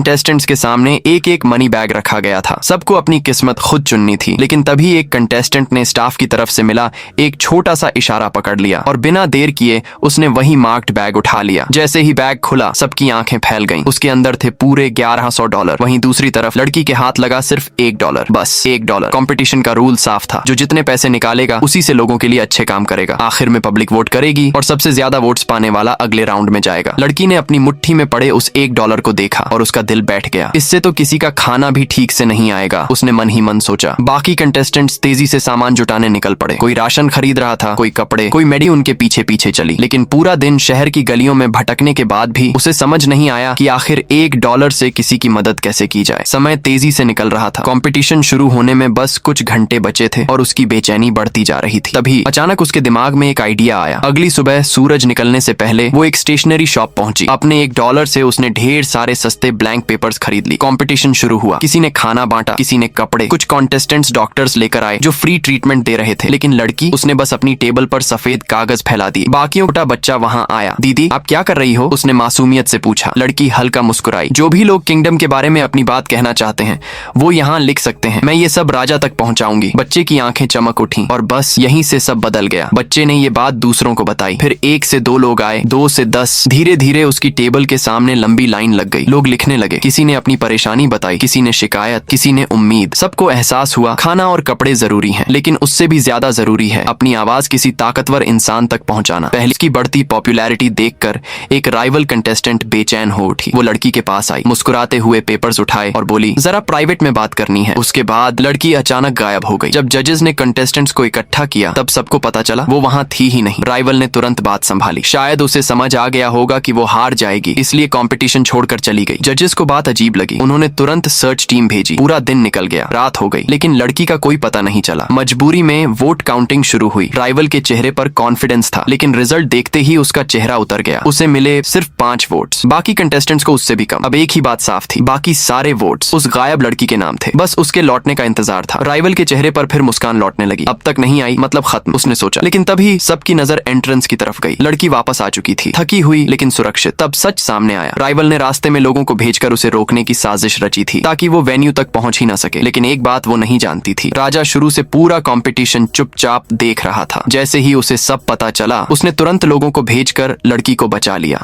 Contestants के सामने एक एक मनी बैग रखा गया था। सबको अपनी किस्मत खुद चुननी थी, लेकिन तभी एक कंटेस्टेंट ने स्टाफ की तरफ से मिला एक छोटा सा इशारा पकड़ लिया और बिना देर किए उसने वही मार्क्ड बैग उठा लिया। जैसे ही बैग खुला सबकी आंखें फैल गईं। उसके अंदर थे पूरे $1100। वहीं दूसरी तरफ लड़की के हाथ लगा सिर्फ $1, बस $1। कंपटीशन का रूल साफ था, जो जितने पैसे निकालेगा उसी से लोगों के लिए अच्छे काम करेगा। आखिर में पब्लिक वोट करेगी और सबसे ज्यादा वोट्स पाने वाला अगले राउंड में जाएगा। लड़की ने अपनी मुट्ठी में पड़े उस $1 को देखा और उसका दिल बैठ गया। इससे तो किसी का खाना भी ठीक से नहीं आएगा, उसने मन ही मन सोचा। बाकी कंटेस्टेंट्स तेजी से सामान जुटाने निकल पड़े। कोई राशन खरीद रहा था, कोई कपड़े, कोई मेडी उनके पीछे पीछे चली। लेकिन पूरा दिन शहर की गलियों में भटकने के बाद भी उसे समझ नहीं आया कि आखिर $1 से किसी की मदद कैसे की जाए। समय तेजी से निकल रहा था। कंपटीशन शुरू होने में बस कुछ घंटे बचे थे और उसकी बेचैनी बढ़ती जा रही थी। तभी अचानक उसके दिमाग में एक आइडिया आया। अगली सुबह सूरज निकलने से पहले वो एक स्टेशनरी शॉप पहुंची। अपने $1 से उसने ढेर सारे सस्ते ब्लैंक पेपर्स खरीद ली। कंपटीशन शुरू हुआ। किसी ने खाना बांटा, किसी ने कपड़े। कुछ कॉन्टेस्टेंट्स डॉक्टर्स लेकर आए जो फ्री ट्रीटमेंट दे रहे थे। लेकिन लड़की, उसने बस अपनी टेबल पर सफेद कागज फैला दिए। बाकियों का बच्चा वहां आया। दीदी, आप क्या कर रही हो? उसने मासूमियत से पूछा। लड़की हल्का मुस्कुराई। जो भी लोग किंगडम के बारे में अपनी बात कहना चाहते हैं वो यहाँ लिख सकते हैं। मैं ये सब राजा तक पहुँचाऊंगी। बच्चे की आंखें चमक उठी और बस यहीं से सब बदल गया। बच्चे ने ये बात दूसरों को बताई। फिर 1 से 2 लोग आए, 2 से 10। धीरे धीरे उसकी टेबल के सामने लंबी लाइन लग गई। लोग लिखने लगे। किसी ने अपनी परेशानी बताई, किसी ने शिकायत, किसी ने उम्मीद। सबको एहसास हुआ खाना और कपड़े जरूरी हैं, लेकिन उससे भी ज्यादा जरूरी है अपनी आवाज किसी ताकतवर इंसान तक पहुंचाना। पहले की बढ़ती पॉपुलैरिटी देखकर एक राइवल कंटेस्टेंट बेचैन हो उठी। वो लड़की के पास आई, मुस्कुराते हुए पेपर्स उठाए और बोली, जरा प्राइवेट में बात करनी है। उसके बाद लड़की अचानक गायब हो गई। जब जजेस ने कंटेस्टेंट्स को इकट्ठा किया तब सबको पता चला वो वहां थी ही नहीं। राइवल ने तुरंत बात संभाली। शायद उसे समझ आ गया होगा कि वो हार जाएगी, इसलिए कंपटीशन छोड़कर चली गई। जजेस को बात अजीब लगी। उन्होंने तुरंत सर्च टीम भेजी। पूरा दिन निकल गया, रात हो गई, लेकिन लड़की का कोई पता नहीं चला। मजबूरी में वोट काउंटिंग शुरू हुई। राइवल के चेहरे पर कॉन्फिडेंस था, लेकिन रिजल्ट देखते ही उसका चेहरा उतर गया। उसे मिले सिर्फ 5 वोट्स, बाकी कंटेस्टेंट्स को उससे भी कम। अब एक ही बात साफ थी, बाकी सारे वोट्स उस गायब लड़की के नाम थे। बस उसके लौटने का इंतजार था। राइवल के चेहरे पर फिर मुस्कान लौटने लगी। अब तक नहीं आई मतलब खत्म, उसने सोचा। लेकिन तभी सबकी नजर एंट्रेंस की तरफ गई। लड़की वापस आ चुकी थी, थकी हुई लेकिन सुरक्षित। तब सच सामने आया। राइवल ने रास्ते में लोगों को भेजकर उसे रोकने की साजिश रची थी ताकि वो वेन्यू तक पहुंच ही ना सके। लेकिन एक बात वो नहीं जानती थी, राजा शुरू से पूरा कंपटीशन चुपचाप देख रहा था। जैसे ही उसे सब पता चला उसने तुरंत लोगों को भेजकर लड़की को बचा लिया।